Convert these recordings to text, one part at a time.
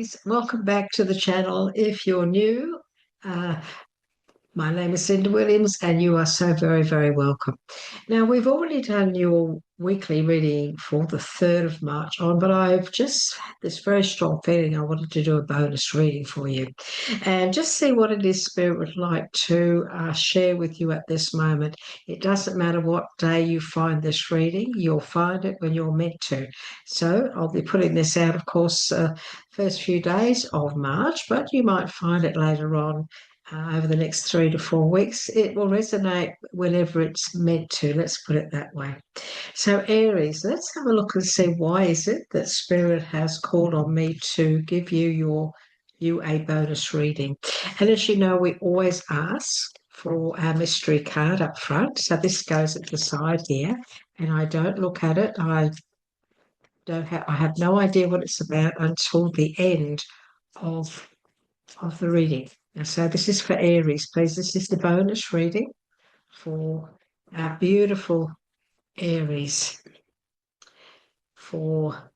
Aries, welcome back to the channel. If you're new, uh, my name is Cinda Williams, and you are so very, very welcome. Now, we've already done your weekly reading for the 3rd of March on, but I've just had this very strong feeling I wanted to do a bonus reading for you and just see what it is Spirit would like to share with you at this moment. It doesn't matter what day you find this reading, you'll find it when you're meant to. So I'll be putting this out, of course, first few days of March, but you might find it later on over the next 3 to 4 weeks. It will resonate whenever it's meant to, let's put it that way. So Aries, let's have a look and see why is it that Spirit has called on me to give you a bonus reading. And as you know, we always ask for our mystery card up front. So this goes at the side here, and I don't look at it. I have no idea what it's about until the end of the reading. So this is for Aries, please. This is the bonus reading for our beautiful Aries for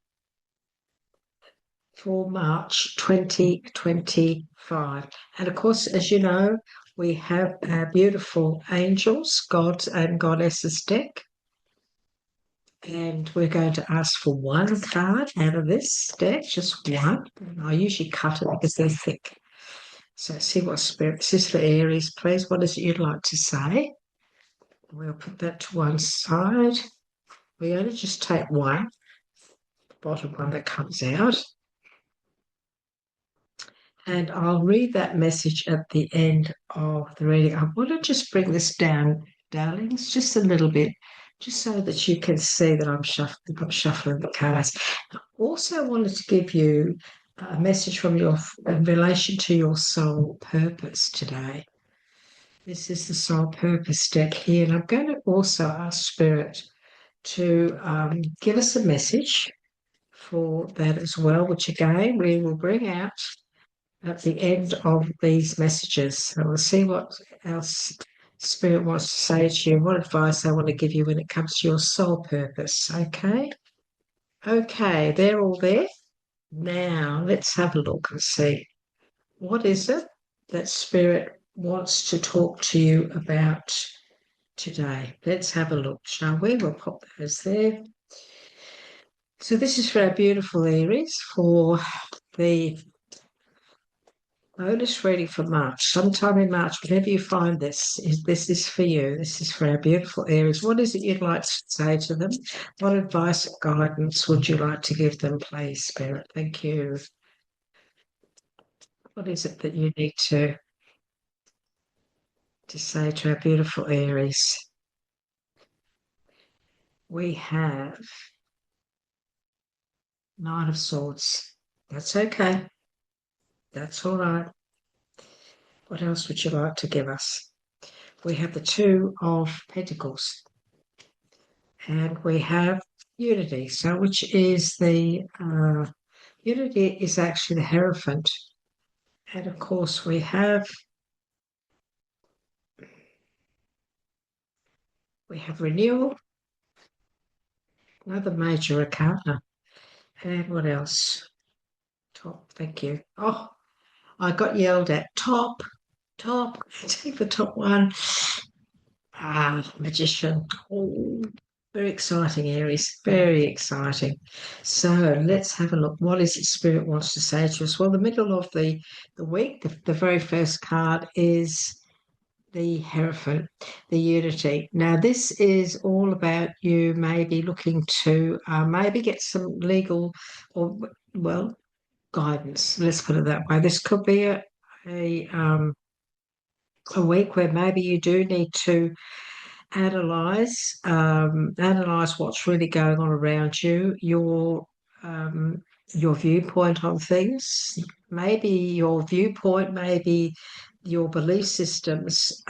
March 2025. And of course, as you know, we have our beautiful angels, gods and goddesses deck. And we're going to ask for one card out of this deck, just one. I usually cut it because they're thick. So see what Spirit, this is for Aries, please. What is it you'd like to say? We'll put that to one side. We only just take one, the bottom one that comes out. And I'll read that message at the end of the reading. I want to just bring this down, darlings, just a little bit, just so that you can see that I'm shuffling the cards. I also wanted to give you a message from in relation to your soul purpose today. This is the soul purpose deck here, and I'm going to also ask Spirit to give us a message for that as well, which again we will bring out at the end of these messages. So we'll see what else Spirit wants to say to you, what advice I want to give you when it comes to your soul purpose. Okay, they're all there. Now let's have a look and see what is it that Spirit wants to talk to you about today. Let's have a look, shall we? We'll pop those there. So this is for our beautiful Aries for the bonus reading for March. Sometime in March, whenever you find this is for you. This is for our beautiful Aries. What is it you'd like to say to them? What advice or guidance would you like to give them, please, Spirit? Thank you. What is it that you need to say to our beautiful Aries? We have Nine of Swords. That's okay. That's all right. What else would you like to give us? We have the Two of Pentacles. And we have Unity. So which is the Unity is actually the Hierophant. And of course we have Renewal, another major arcana. And what else? Top, thank you. Oh, I got yelled at. Top. Take the top one. Magician. Oh, very exciting, Aries. Very exciting. So let's have a look. What is it Spirit wants to say to us? Well, the middle of the week, the very first card is the Hierophant, the Unity. Now, this is all about you maybe looking to maybe get some legal or, well, guidance. Let's put it that way. This could be a week where maybe you do need to analyze what's really going on around you, your viewpoint on things, maybe your viewpoint, maybe your belief systems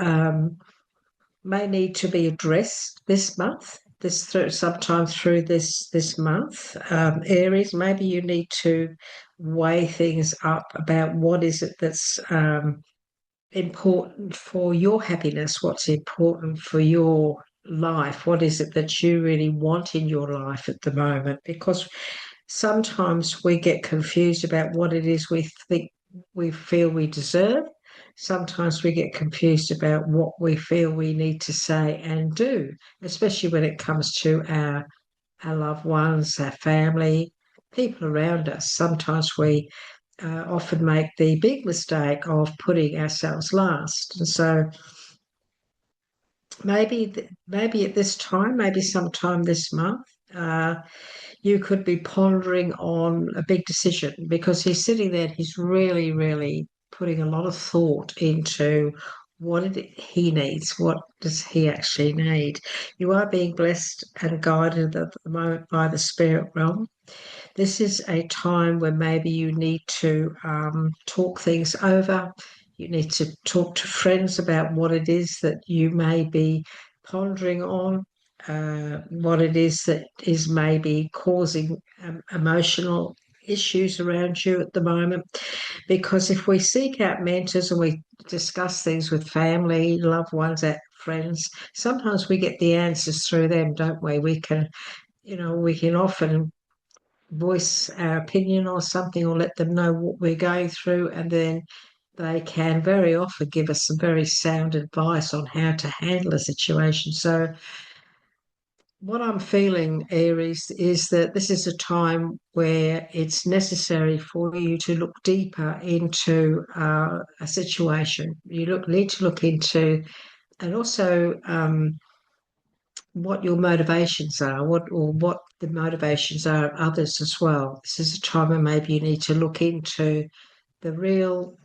may need to be addressed this month. Sometime through this month, Aries, maybe you need to weigh things up about what is it that's important for your happiness, what's important for your life, what is it that you really want in your life at the moment, because Sometimes we get confused about what it is we feel we deserve. Sometimes we get confused about what we feel we need to say and do, especially when it comes to our loved ones, our family, people around us. Sometimes we often make the big mistake of putting ourselves last. And so maybe at this time, maybe sometime this month, uh, you could be pondering on a big decision because he's sitting there and he's really, really putting a lot of thought into he needs. What does he actually need? You are being blessed and guided at the moment by the spirit realm. This is a time where maybe you need to talk things over. You need to talk to friends about what it is that you may be pondering on, what it is that is maybe causing emotional issues around you at the moment. Because if we seek out mentors and we discuss things with family, loved ones, friends, sometimes we get the answers through them, don't we? We can often voice our opinion or something or let them know what we're going through, and then they can very often give us some very sound advice on how to handle a situation. So what I'm feeling, Aries, is that this is a time where it's necessary for you to look deeper into a situation. Need to look into, and also what your motivations are, what the motivations are of others as well. This is a time where maybe you need to look into the real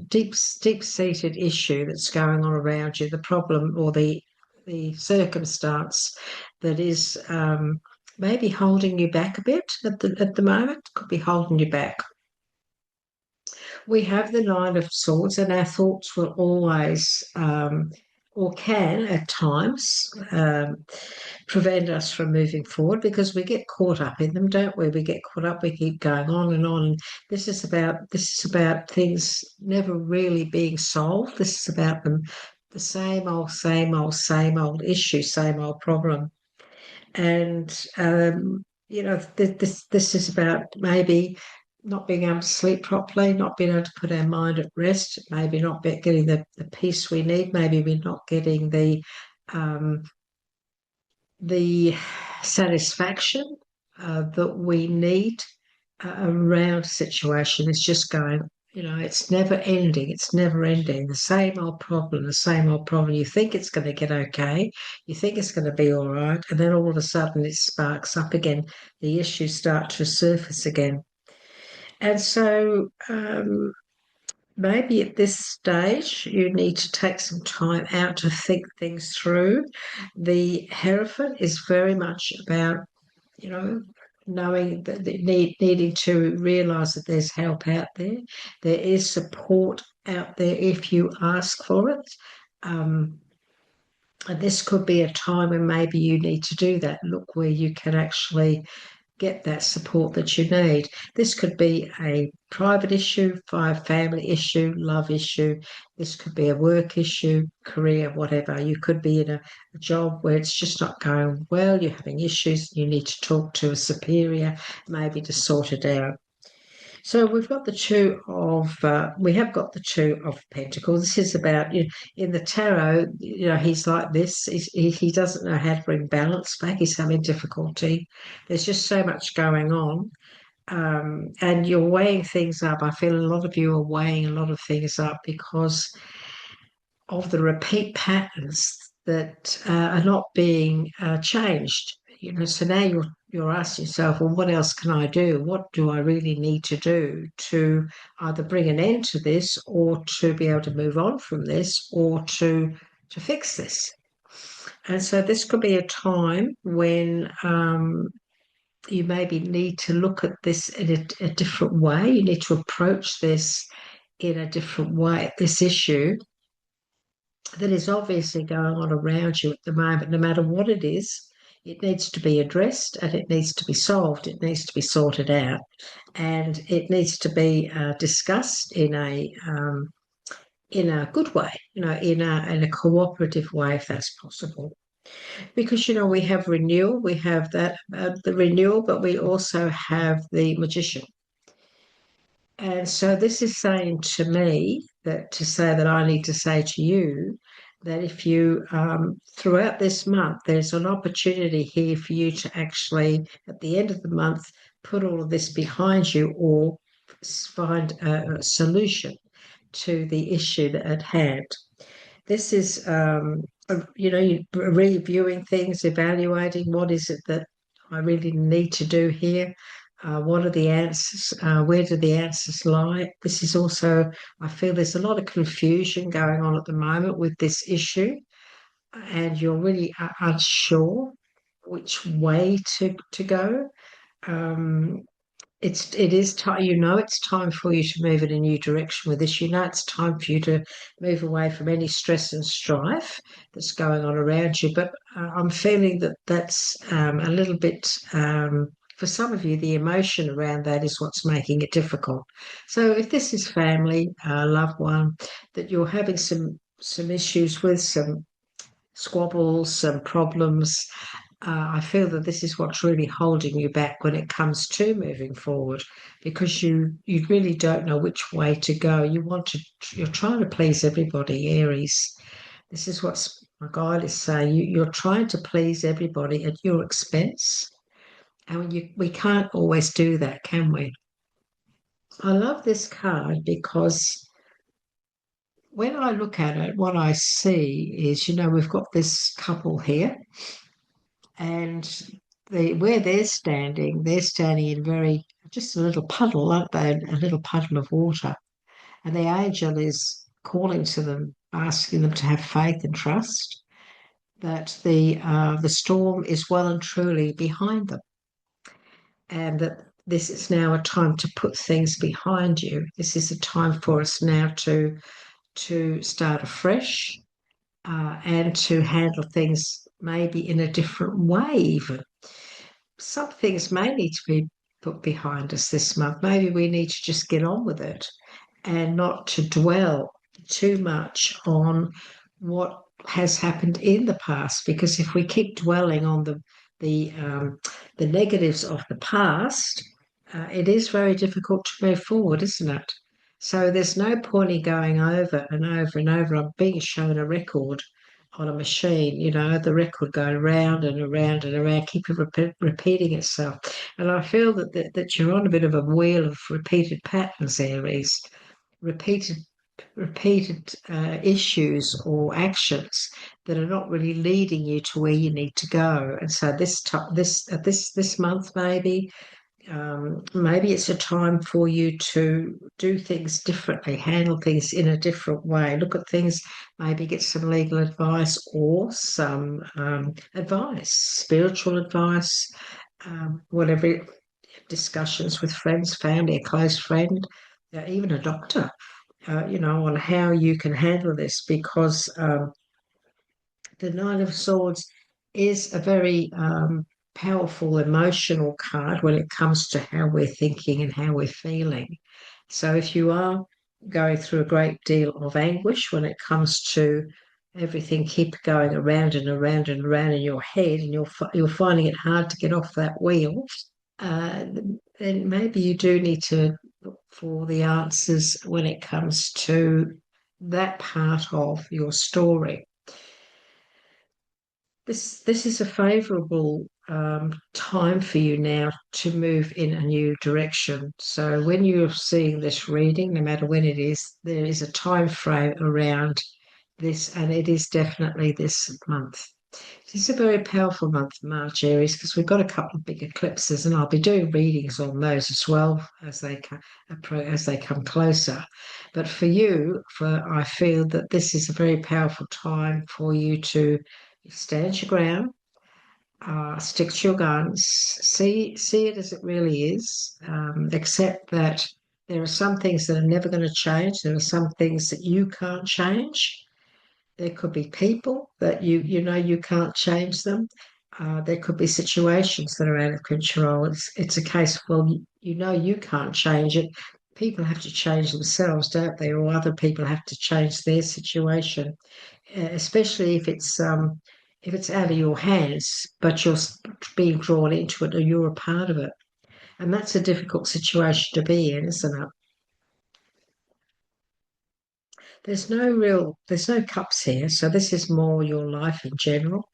deep-seated issue that's going on around you, the problem or the circumstance that is maybe holding you back a bit at the moment. Could be holding you back. We have the Nine of Swords, and our thoughts will always, or can at times, prevent us from moving forward because we get caught up in them, don't we? We get caught up. We keep going on and on. This is about things never really being solved. This is about the same old, same old issue, same old problem. And this is about maybe not being able to sleep properly, not being able to put our mind at rest, maybe not getting the peace we need, maybe we're not getting um, the satisfaction that we need around a situation. It's just going, it's never ending. It's never ending. The same old problem, the same old problem. You think it's going to get okay. You think it's going to be all right. And then all of a sudden it sparks up again. The issues start to surface again. And so maybe at this stage, you need to take some time out to think things through. The Hierophant is very much about, you know, knowing that needing to realize that there's help out there. There is support out there if you ask for it. And this could be a time when maybe you need to do that. Look where you can actually get that support that you need. This could be a private issue, family issue, love issue. This could be a work issue, career, whatever. You could be in a job where it's just not going well. You're having issues. You need to talk to a superior, maybe to sort it out. So we have got the Two of Pentacles. This is about, in the tarot, he's like this. He doesn't know how to bring balance back. He's having difficulty. There's just so much going on. And you're weighing things up. I feel a lot of you are weighing a lot of things up because of the repeat patterns that are not being changed. So now you're asking yourself, well, what else can I do? What do I really need to do to either bring an end to this, or to be able to move on from this, or to fix this? And so this could be a time when you maybe need to look at this in a different way. You need to approach this in a different way, this issue that is obviously going on around you at the moment. No matter what it is, it needs to be addressed and it needs to be solved. It needs to be sorted out, and it needs to be discussed in a good way, in a cooperative way, if that's possible. Because, we have renewal, we have that, the renewal, but we also have the magician. And so this is saying to me that to say that I need to say to you that if you, throughout this month, there's an opportunity here for you to actually, at the end of the month, put all of this behind you or find a solution to the issue at hand. This is, you reviewing things, evaluating what is it that I really need to do here. What are the answers? Where do the answers lie? This is also, I feel there's a lot of confusion going on at the moment with this issue, and you're really unsure which way to go. Um, it is time, it's time for you to move in a new direction with this. It's time for you to move away from any stress and strife that's going on around you. But I'm feeling that that's a little bit, for some of you, the emotion around that is what's making it difficult. So if this is family, a loved one that you're having some issues with, some squabbles, some problems, I feel that this is what's really holding you back when it comes to moving forward, because you really don't know which way to go. You're trying to please everybody, Aries. This is what my guide is saying. You're trying to please everybody at your expense, and we can't always do that, can we? I love this card because when I look at it, what I see is, we've got this couple here, and where they're standing in very just a little puddle, aren't they? A little puddle of water, and the angel is calling to them, asking them to have faith and trust that the storm is well and truly behind them, and that this is now a time to put things behind you. This is a time for us now to start afresh, and to handle things maybe in a different way, even. Some things may need to be put behind us this month. Maybe we need to just get on with it and not to dwell too much on what has happened in the past. Because if we keep dwelling on the negatives of the past, it is very difficult to move forward, isn't it? So there's no point in going over and over and over. I'm being shown a record on a machine, the record going round and around and around, keep repeating itself. And I feel that you're on a bit of a wheel of repeated patterns, Aries, repeated issues or actions that are not really leading you to where you need to go. And so this month maybe it's a time for you to do things differently, handle things in a different way, look at things, maybe get some legal advice or some advice, spiritual advice, whatever, discussions with friends, family, a close friend, even a doctor, on how you can handle this, because the Nine of Swords is a very powerful emotional card when it comes to how we're thinking and how we're feeling. So if you are going through a great deal of anguish when it comes to everything keep going around and around and around in your head, and you're finding it hard to get off that wheel, uh, then maybe you do need to look for the answers when it comes to that part of your story. This is a favourable time for you now to move in a new direction. So when you're seeing this reading, no matter when it is, there is a time frame around this, and it is definitely this month. It's a very powerful month, March, Aries, because we've got a couple of big eclipses, and I'll be doing readings on those as well as they come closer. But for you, I feel that this is a very powerful time for you to stand your ground, stick to your guns, see it as it really is, accept that there are some things that are never going to change. There are some things that you can't change. There could be people that you can't change them. There could be situations that are out of control. It's a case, well, you can't change it. People have to change themselves, don't they? Or other people have to change their situation, especially if it's if it's out of your hands, but you're being drawn into it or you're a part of it. And that's a difficult situation to be in, isn't it? There's no cups here. So this is more your life in general.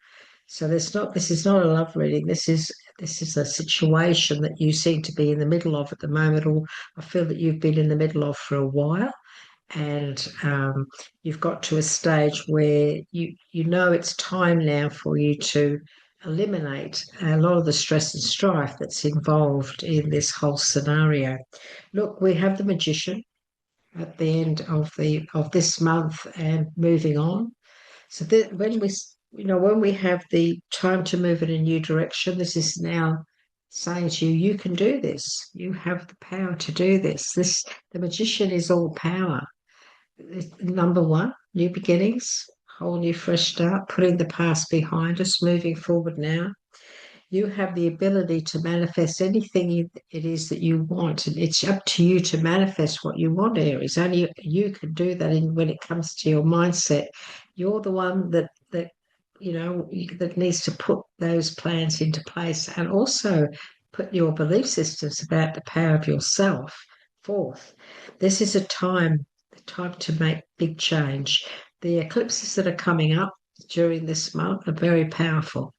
So this is not a love reading. This is a situation that you seem to be in the middle of at the moment, or I feel that you've been in the middle of for a while. And you've got to a stage where you know it's time now for you to eliminate a lot of the stress and strife that's involved in this whole scenario. Look, we have the magician at the end of this month and moving on. So that when we have the time to move in a new direction, this is now saying to you, you can do this. You have the power to do this. The magician is all power. Number one, new beginnings, whole new fresh start, putting the past behind us, moving forward now. You have the ability to manifest anything it is that you want, and it's up to you to manifest what you want, Aries. Only you can do that when it comes to your mindset. You're the one that that needs to put those plans into place, and also put your belief systems about the power of yourself forth. This is a time to make big change. The eclipses that are coming up during this month are very powerful,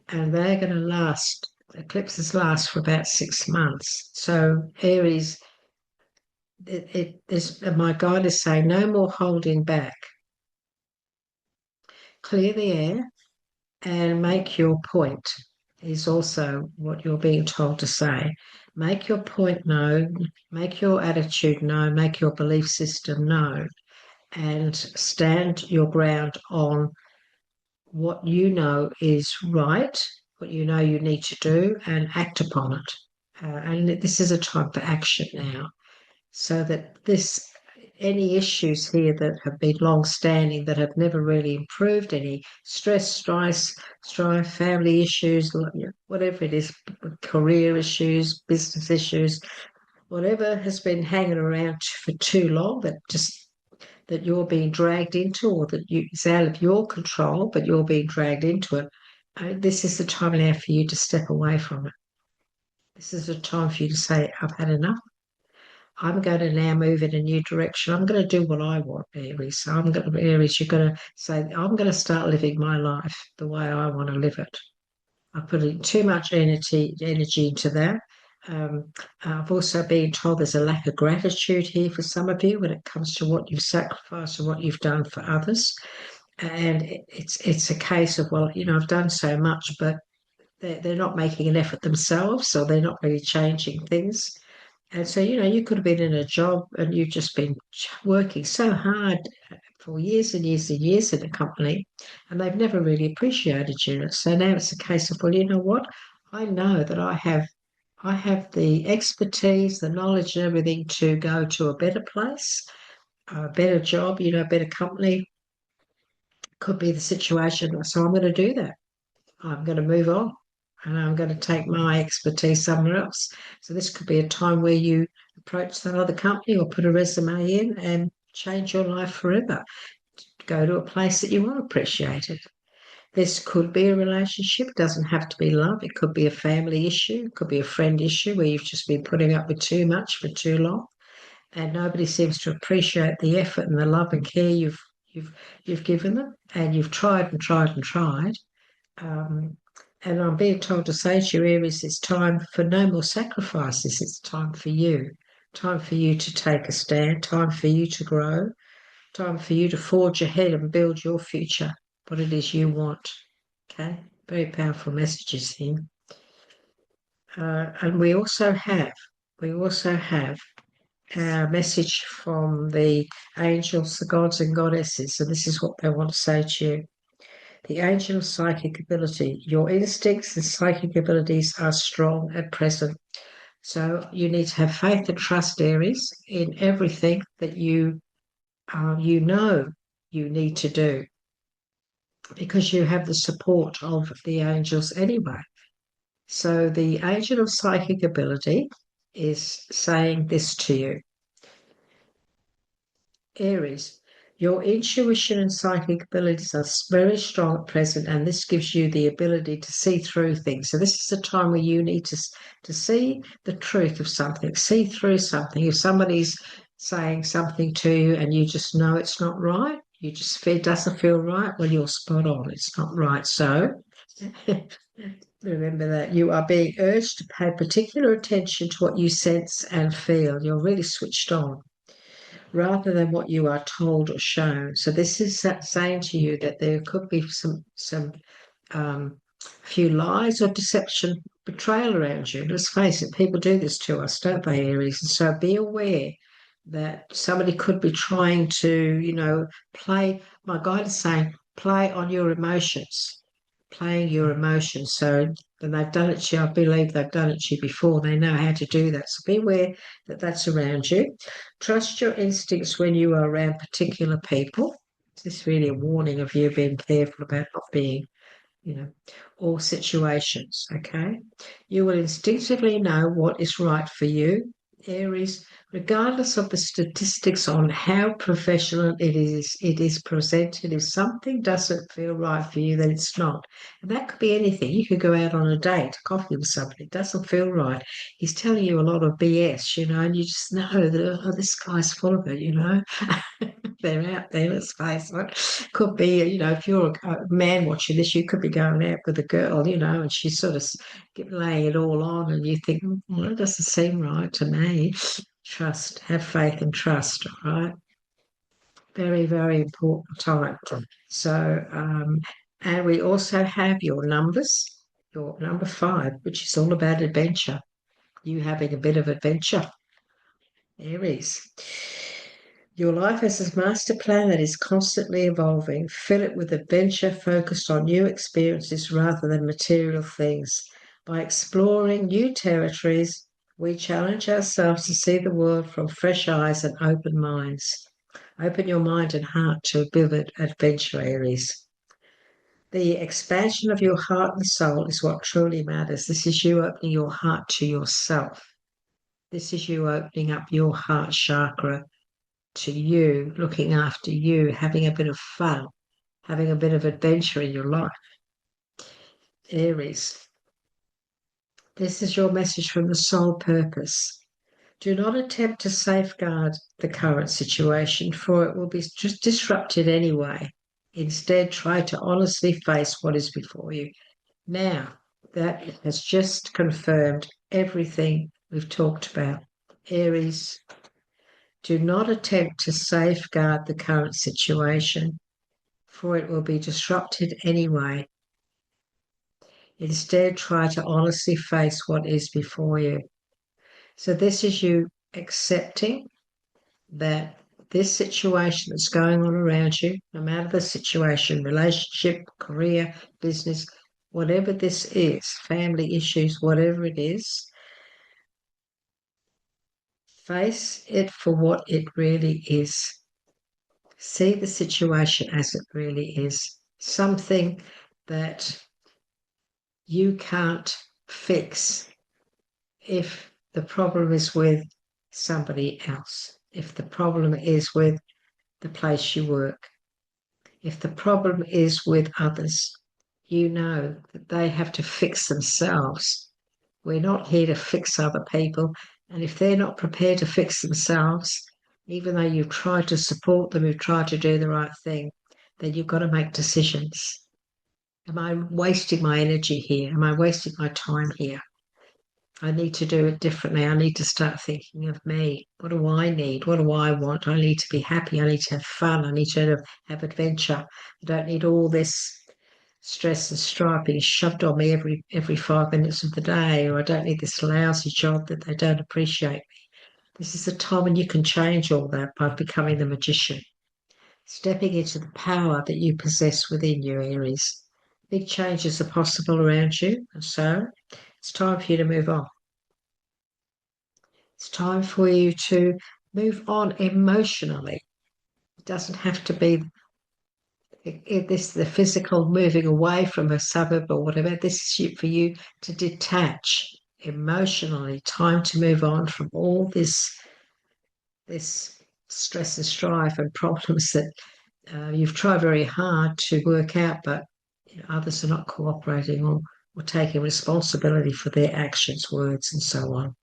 and they're going to last. Eclipses last for about 6 months. So Aries, it is my guide is saying no more holding back. Clear the air and make your point. Is also what you're being told to say. Make your point known. Make your attitude known. Make your belief system known, and stand your ground on what you know is right, what you know you need to do, and act upon it. And this is a time for action now, so that any issues here that have been long standing, that have never really improved, any stress, strife, family issues, whatever it is, career issues, business issues, whatever has been hanging around for too long, that you're being dragged into, or that it's out of your control, but you're being dragged into it. This is the time now for you to step away from it. This is the time for you to say, I've had enough. I'm going to now move in a new direction. I'm going to do what I want, Aries. So Aries, you're going to say, I'm going to start living my life the way I want to live it. I put in too much energy into that. Um, I've also been told there's a lack of gratitude here for some of you when it comes to what you've sacrificed and what you've done for others. And it's a case of, well, I've done so much, but they're not making an effort themselves, so they're not really changing things. And so, you could have been in a job and you've just been working so hard for years and years and years in a company, and they've never really appreciated you. So now it's a case of, well, you know what? I know that I have the expertise, the knowledge and everything to go to a better place, a better job, a better company. Could be the situation. So I'm going to do that. I'm going to move on, and I'm going to take my expertise somewhere else. So this could be a time where you approach that other company or put a resume in and change your life forever. Go to a place that you want appreciated. This could be a relationship. It doesn't have to be love. It could be a family issue. It could be a friend issue where you've just been putting up with too much for too long, and nobody seems to appreciate the effort and the love and care you've you've given them, and you've tried and tried and tried. Um, and I'm being told to say to you, Aries, it's time for no more sacrifices. It's time for you. Time for you to take a stand. Time for you to grow. Time for you to forge ahead and build your future, what it is you want. Okay? Very powerful messages here. And we also have a message from the angels, the gods and goddesses, and this is what they want to say to you. The angel of psychic ability. Your instincts and psychic abilities are strong at present. So you need to have faith and trust, Aries, in everything that you know you need to do, because you have the support of the angels anyway. So the angel of psychic ability is saying this to you. Aries, Your intuition and psychic abilities are very strong at present, and this gives you the ability to see through things. So this is a time where you need to see the truth of something, see through something. If somebody's saying something to you and you just know it's not right, you just feel it doesn't feel right, well, you're spot on. It's not right. So remember that you are being urged to pay particular attention to what you sense and feel. You're really switched on rather than what you are told or shown. So this is saying to you that there could be some few lies or deception, betrayal around you. Let's face it, people do this to us, don't they, Aries? And so be aware that somebody could be trying to, play. My guide is saying, play on your emotions, playing your emotions. So, and they've done it to you. I believe they've done it to you before. They know how to do that. So be aware that that's around you. Trust your instincts when you are around particular people. This is really a warning of you being careful about not being, you know, or situations, okay? You will instinctively know what is right for you, Aries, regardless of the statistics on how professional it is presented. If something doesn't feel right for you, then it's not. And that could be anything. You could go out on a date, coffee with somebody, it doesn't feel right. He's telling you a lot of BS, and you just know that, oh, this guy's full of it. They're out there, let's face it. Could be, if you're a man watching this, you could be going out with a girl, and she's sort of laying it all on, and you think, well, it doesn't seem right to me. Trust, have faith and trust, all right? Very, very important time. So, and we also have your numbers, your number 5, which is all about adventure. You having a bit of adventure, Aries. Your life has a master plan that is constantly evolving. Fill it with adventure focused on new experiences rather than material things. By exploring new territories, we challenge ourselves to see the world from fresh eyes and open minds. Open your mind and heart to vivid adventure, Aries. The expansion of your heart and soul is what truly matters. This is you opening your heart to yourself. This is you opening up your heart chakra to you, looking after you, having a bit of fun, having a bit of adventure in your life. Aries, this is your message from the soul purpose. Do not attempt to safeguard the current situation, for it will be just disrupted anyway. Instead, try to honestly face what is before you. Now, that has just confirmed everything we've talked about. Aries, do not attempt to safeguard the current situation, for it will be disrupted anyway. Instead, try to honestly face what is before you. So this is you accepting that this situation that's going on around you, no matter the situation, relationship, career, business, whatever this is, family issues, whatever it is, face it for what it really is. See the situation as it really is. Something that you can't fix if the problem is with somebody else, if the problem is with the place you work, if the problem is with others, you know that they have to fix themselves. We're not here to fix other people. And if they're not prepared to fix themselves, even though you've tried to support them, you've tried to do the right thing, then you've got to make decisions. Am I wasting my energy here? Am I wasting my time here? I need to do it differently. I need to start thinking of me. What do I need? What do I want? I need to be happy. I need to have fun. I need to have adventure. I don't need all this stress and strife being shoved on me every 5 minutes of the day, or I don't need this lousy job that they don't appreciate me. This is a time when you can change all that by becoming the magician, stepping into the power that you possess within you, Aries. Big changes are possible around you, and so it's time for you to move on. It's time for you to move on emotionally. It doesn't have to be the physical moving away from a suburb or whatever. This is for you to detach emotionally. Time to move on from all this stress and strife and problems that you've tried very hard to work out, but others are not cooperating or taking responsibility for their actions, words, and so on.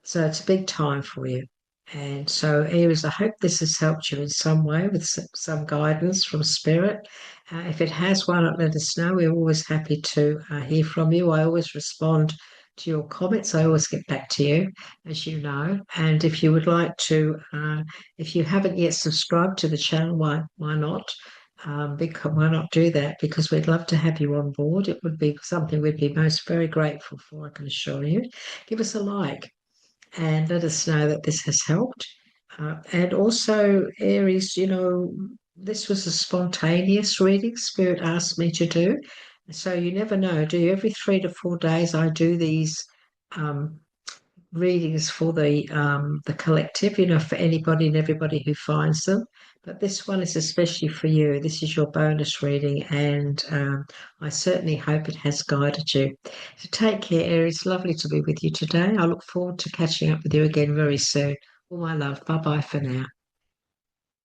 So it's a big time for you. And so, Aries, I hope this has helped you in some way with some guidance from Spirit. If it has, why not let us know? We're always happy to hear from you. I always respond to your comments. I always get back to you, as you know. And if you would like to, if you haven't yet subscribed to the channel, why not? Because why not do that? Because we'd love to have you on board. It would be something we'd be most very grateful for, I can assure you. Give us a like and let us know that this has helped. And also, Aries, this was a spontaneous reading Spirit asked me to do. So you never know. Do you every 3 to 4 days? I do these um, readings for the collective, for anybody and everybody who finds them. But this one is especially for you. This is your bonus reading, and I certainly hope it has guided you. So take care, Aries. Lovely to be with you today. I look forward to catching up with you again very soon. All my love. Bye bye for now.